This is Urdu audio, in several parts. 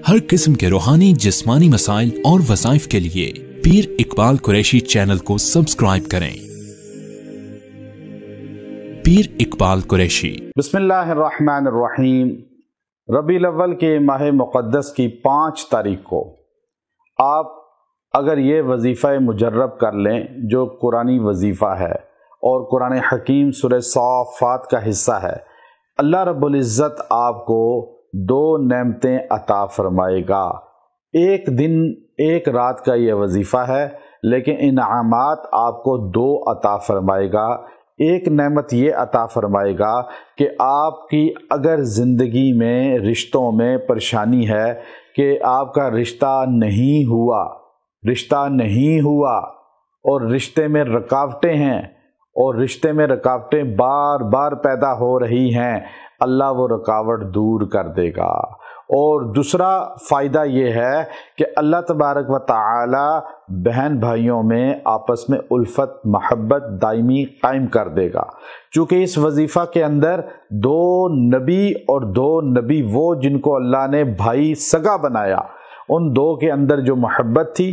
ہر قسم کے روحانی جسمانی مسائل اور وظائف کے لیے پیر اقبال قریشی چینل کو سبسکرائب کریں۔ پیر اقبال قریشی۔ بسم اللہ الرحمن الرحیم۔ ربیع الاول کے ماہ مقدس کی 5 تاریخ کو آپ اگر یہ وظیفہ مجرب کر لیں جو قرآنی وظیفہ ہے اور قرآن حکیم سورہ صافات کا حصہ ہے، اللہ رب العزت آپ کو 2 نعمتیں عطا فرمائے گا۔ ایک دن ایک رات کا یہ وظیفہ ہے، لیکن انعامات آپ کو 2 عطا فرمائے گا۔ ایک نعمت یہ عطا فرمائے گا کہ آپ کی اگر زندگی میں رشتوں میں پریشانی ہے کہ آپ کا رشتہ نہیں ہوا اور رشتے میں رکاوٹیں ہیں اور رشتے میں رکاوٹیں بار بار پیدا ہو رہی ہیں، اللہ وہ رکاوٹ دور کر دے گا۔ اور دوسرا فائدہ یہ ہے کہ اللہ تبارک و تعالی بہن بھائیوں میں آپس میں الفت محبت دائمی قائم کر دے گا، چونکہ اس وظیفہ کے اندر 2 نبی اور 2 نبی وہ جن کو اللہ نے بھائی سگا بنایا، ان 2 کے اندر جو محبت تھی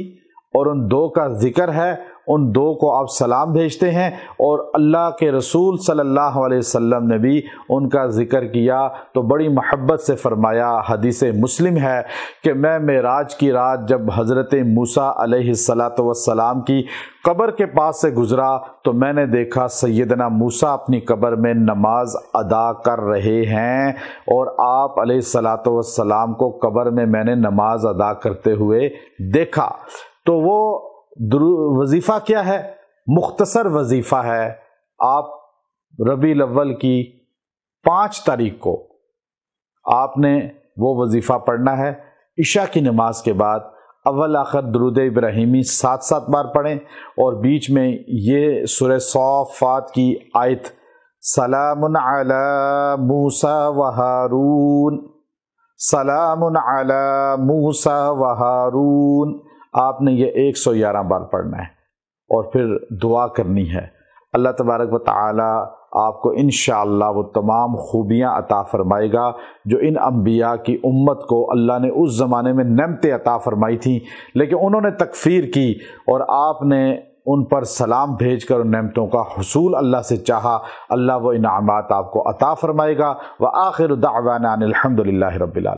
اور ان 2 کا ذکر ہے، ان 2 کو آپ سلام بھیجتے ہیں، اور اللہ کے رسول صلی اللہ علیہ وسلم نے بھی ان کا ذکر کیا تو بڑی محبت سے فرمایا۔ حدیث مسلم ہے کہ میں معراج کی رات جب حضرت موسیٰ علیہ السلام کی قبر کے پاس سے گزرا تو میں نے دیکھا سیدنا موسیٰ اپنی قبر میں نماز ادا کر رہے ہیں، اور آپ علیہ السلام کو قبر میں نے نماز ادا کرتے ہوئے دیکھا۔ تو وہ وظیفہ کیا ہے؟ مختصر وظیفہ ہے۔ آپ ربیع الاول کی 5 تاریخ کو آپ نے وہ وظیفہ پڑھنا ہے۔ عشاء کی نماز کے بعد اول آخر درود ابراہیمی 7 بار پڑھیں، اور بیچ میں یہ سورہ صافات کی آیت سلام علی موسیٰ و ہارون، سلام علی موسیٰ و ہارون، آپ نے یہ 111 بار پڑھنا ہے اور پھر دعا کرنی ہے۔ اللہ تبارک و تعالی آپ کو انشاءاللہ وہ تمام خوبیاں عطا فرمائے گا جو ان انبیاء کی امت کو اللہ نے اس زمانے میں نعمتیں عطا فرمائی تھیں، لیکن انہوں نے تکفیر کی، اور آپ نے ان پر سلام بھیج کر ان نعمتوں کا حصول اللہ سے چاہا۔ اللہ وہ انعامات آپ کو عطا فرمائے گا۔ وآخر دعوانا ان الحمد للہ رب العالمین۔